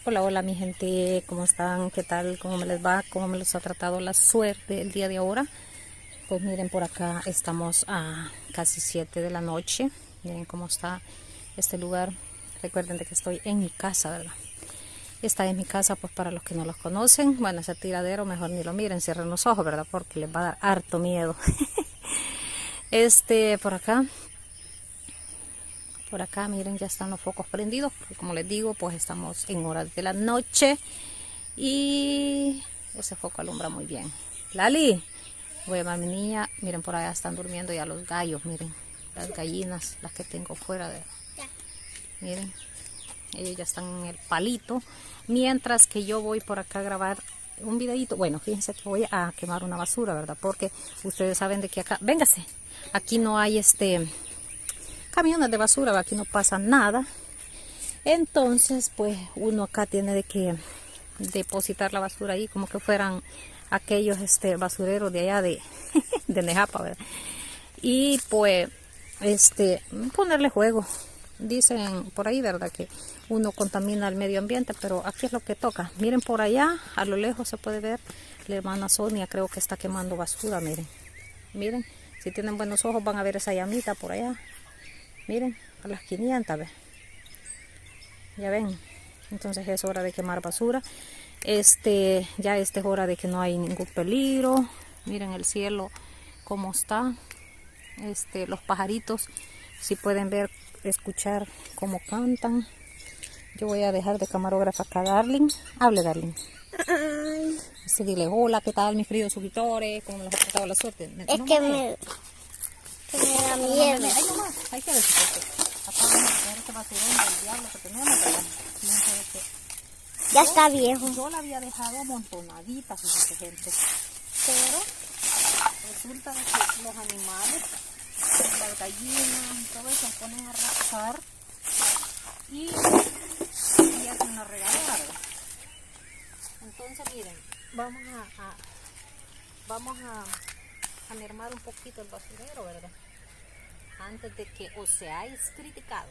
Hola, hola mi gente, ¿cómo están? ¿Qué tal? ¿Cómo me les va? ¿Cómo me los ha tratado la suerte el día de ahora? Pues miren, por acá estamos a casi 7 de la noche. Miren cómo está este lugar. Recuerden de que estoy en mi casa, ¿verdad? Esta es mi casa, pues para los que no los conocen. Bueno, ese tiradero mejor ni lo miren, cierren los ojos, ¿verdad? Porque les va a dar harto miedo. Por acá, miren, ya están los focos prendidos, porque como les digo, pues estamos en horas de la noche y ese foco alumbra muy bien. Lali, voy a llamar a mi niña. Miren, por allá están durmiendo ya los gallos, miren, las gallinas, las que tengo fuera de... Miren, ellos ya están en el palito, mientras que yo voy por acá a grabar un videito. Bueno, fíjense que voy a quemar una basura, ¿verdad? Porque ustedes saben de que acá, véngase, aquí no hay camiones de basura, aquí no pasa nada. Entonces pues uno acá tiene de que depositar la basura ahí como que fueran aquellos basureros de allá de de Nejapa, ¿verdad? Y pues ponerle juego. Dicen por ahí, ¿verdad?, que uno contamina el medio ambiente, pero aquí es lo que toca. Miren, por allá a lo lejos se puede ver la hermana Sonia, creo que está quemando basura. Miren, si tienen buenos ojos van a ver esa llamita por allá. Miren, a las 500, ¿ves? Ya ven. Entonces es hora de quemar basura. Ya es hora de que no hay ningún peligro. Miren el cielo cómo está. Los pajaritos, si pueden ver, escuchar cómo cantan. Yo voy a dejar de camarógrafa acá, Darling. Hable, Darling. Dile, hola, ¿qué tal mis queridos suscriptores? ¿Cómo les ha tratado la suerte? Es no que me da miedo. Ay, nomás, hay que decir acá vamos a ver este basurón del diablo que tenemos, ¿verdad? Ya está viejo. Yo la había dejado amontonadita, fíjate, gente. Pero resulta de que los animales, las gallinas, todo eso se ponen a rascar y hacen una regadera, ¿verdad? Entonces, miren, vamos a mermar un poquito el basurero, ¿verdad? Antes de que os seáis criticados.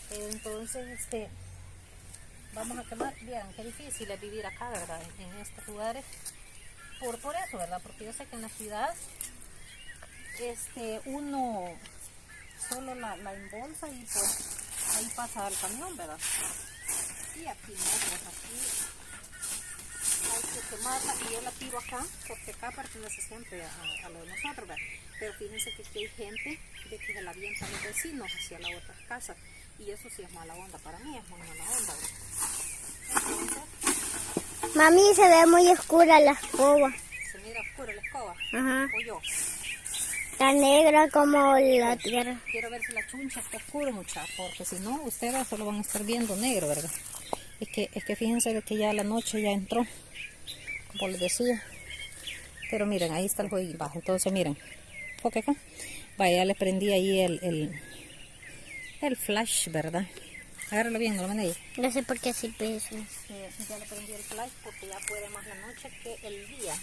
Entonces, vamos a quemar. Vieran qué difícil es vivir acá, ¿verdad? En estos lugares. Por eso, ¿verdad? Porque yo sé que en la ciudad, uno solo la embolsa y pues ahí pasa el camión, ¿verdad? Y aquí no, pues aquí hay que quemarla y yo la tiro acá, porque acá pertenece siempre a lo de nosotros, ¿verdad? Pero fíjense que aquí hay gente de que se la avientan los vecinos hacia la otra casa. Y eso sí es mala onda para mí, es muy mala onda, ¿verdad? Entonces, Mami, se ve muy oscura la escoba. se mira oscura la escoba. Ajá. O yo. Está negra como la tierra. Quiero ver si la chuncha está oscura, muchachos, porque si no, ustedes solo van a estar viendo negro, ¿verdad? Es que fíjense de que ya la noche ya entró, como les decía. Pero miren, ahí está el juego bajo. Entonces miren, porque acá, vaya, ya le prendí ahí el flash, ¿verdad? Agárralo bien, no lo maneje. No sé por qué así pienso. Ya le prendí el flash porque ya puede más la noche que el día.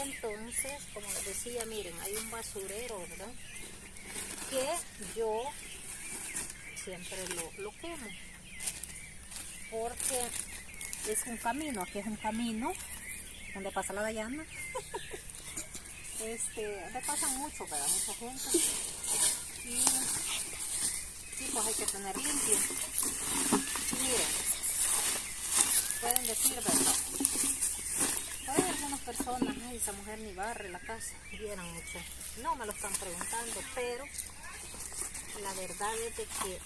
Entonces, como les decía, miren, hay un basurero, ¿verdad? Que yo siempre lo quemo. Porque es un camino, aquí es un camino donde pasa la Dayana. Donde pasan mucho, ¿verdad? Mucha gente. Y pues hay que tener limpio. Y miren, pueden decir, ¿verdad? Hay algunas personas, ay, esa mujer ni barre la casa, vieran mucho. No me lo están preguntando, pero la verdad es de que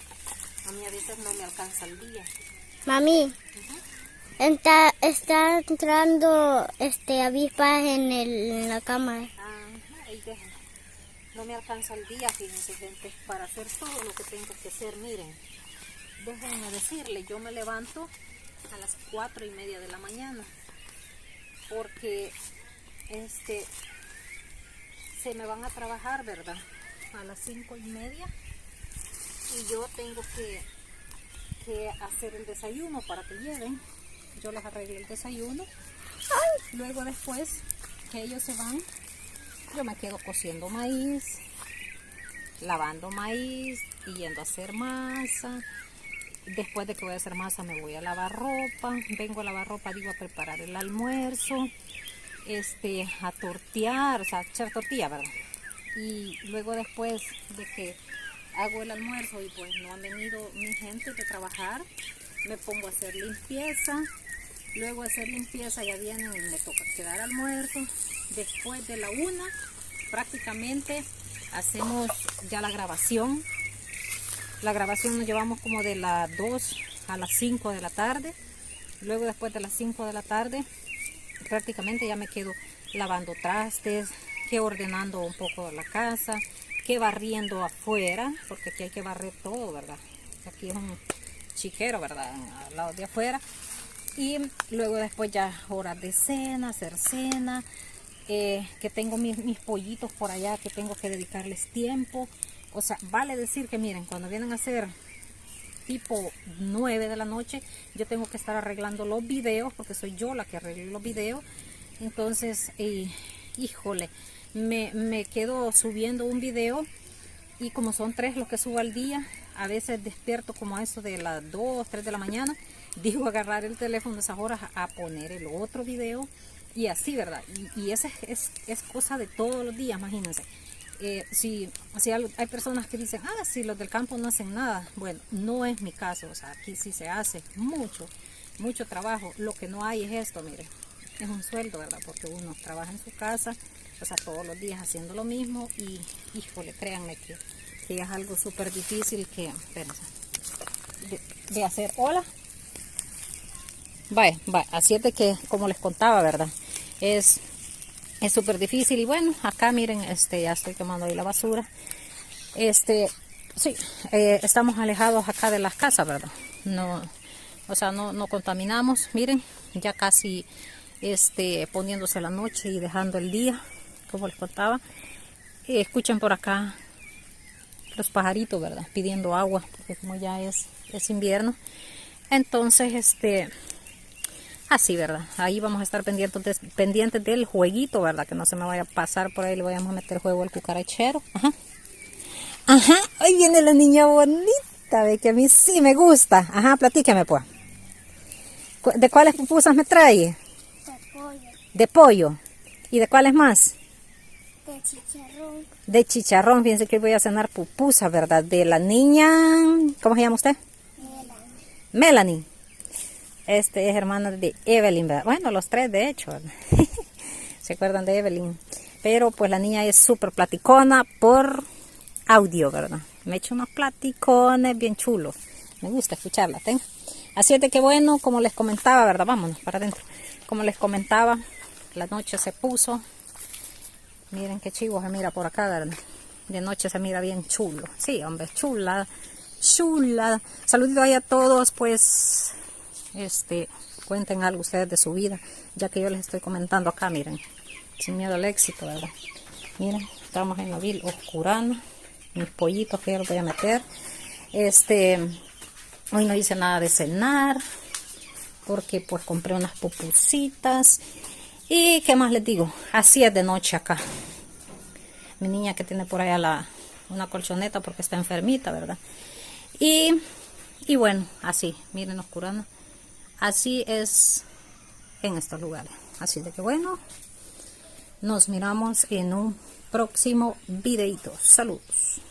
a mí a veces no me alcanza el día. Mami, está entrando avispas en la cama. Ahí dejen. No me alcanza el día, fíjense, gente, para hacer todo lo que tengo que hacer. Miren, déjenme decirle, yo me levanto a las 4:30 de la mañana porque se me van a trabajar, ¿verdad? A las 5:30 y yo tengo que hacer el desayuno para que lleven. Yo les arreglé el desayuno. Luego después que ellos se van, yo me quedo cociendo maíz, lavando maíz y yendo a hacer masa Después de que voy a hacer masa me voy a lavar ropa, vengo a lavar ropa, digo a preparar el almuerzo, a tortear, o sea, echar tortilla, ¿verdad? Y luego después de que hago el almuerzo y pues no han venido mi gente de trabajar, me pongo a hacer limpieza, luego de hacer limpieza ya vienen y me toca quedar almuerzo. Después de la 1 prácticamente hacemos ya la grabación. La grabación nos llevamos como de las 2 a las 5 de la tarde. Luego después de las 5 de la tarde prácticamente ya me quedo lavando trastes, que ordenando un poco la casa, que barriendo afuera, porque aquí hay que barrer todo, ¿verdad? Aquí es un chiquero, ¿verdad? Al lado de afuera. Y luego después ya horas de cena, hacer cena, que tengo mis pollitos por allá que tengo que dedicarles tiempo. O sea, vale decir que miren, cuando vienen a ser tipo 9 de la noche, yo tengo que estar arreglando los videos, porque soy yo la que arreglo los videos. Entonces, híjole, me quedo subiendo un video y como son 3 los que subo al día, a veces despierto como a eso de las 2, 3 de la mañana, digo agarrar el teléfono a esas horas a poner el otro video y así, ¿verdad? Y esa es cosa de todos los días, imagínense. Si hay personas que dicen, si los del campo no hacen nada, bueno, no es mi caso, o sea, aquí sí se hace mucho trabajo. Lo que no hay es esto, miren, es un sueldo, ¿verdad? Porque uno trabaja en su casa, o sea, todos los días haciendo lo mismo y, híjole, créanme que es algo súper difícil de hacer. Hola. Vaya, así es de que, como les contaba, ¿verdad? Es súper difícil y bueno, acá miren, ya estoy quemando ahí la basura. Sí, estamos alejados acá de las casas, ¿verdad? No, o sea, no contaminamos. Miren, ya casi poniéndose la noche y dejando el día, como les contaba. Escuchen por acá los pajaritos, ¿verdad? Pidiendo agua, porque como ya es invierno. Entonces, así, ¿verdad? Ahí vamos a estar pendientes del jueguito, ¿verdad? Que no se me vaya a pasar por ahí, le vayamos a meter juego al cucarachero. Ajá, ahí viene la niña bonita, ve que a mí sí me gusta. Ajá, platíqueme pues. ¿De cuáles pupusas me trae? De pollo. De pollo. ¿Y de cuáles más? De chicharrón. De chicharrón, fíjense que voy a cenar pupusas, ¿verdad? De la niña, ¿cómo se llama usted? Melanie. Es hermana de Evelyn, ¿verdad? Bueno, los 3 de hecho, ¿verdad? ¿Se acuerdan de Evelyn? Pero pues la niña es súper platicona por audio, ¿verdad? Me echa unos platicones bien chulos. Me gusta escucharla, ¿tenga? Así es de que bueno, como les comentaba, ¿verdad? Vámonos para adentro. Como les comentaba, la noche se puso. Miren qué chivo se mira por acá, ¿verdad? De noche se mira bien chulo. Sí, hombre, chula. Saludito ahí a todos, pues, cuenten algo ustedes de su vida, ya que yo les estoy comentando acá, miren, sin miedo al éxito, ¿verdad? Miren, estamos en la vil oscurana, mis pollitos que yo los voy a meter. Hoy no hice nada de cenar, porque pues compré unas pupusitas. Y qué más les digo, así es de noche acá. Mi niña que tiene por allá una colchoneta porque está enfermita, ¿verdad? Y bueno, así, miren oscurana. Así es en estos lugares. Así de que bueno, nos miramos en un próximo videito. Saludos.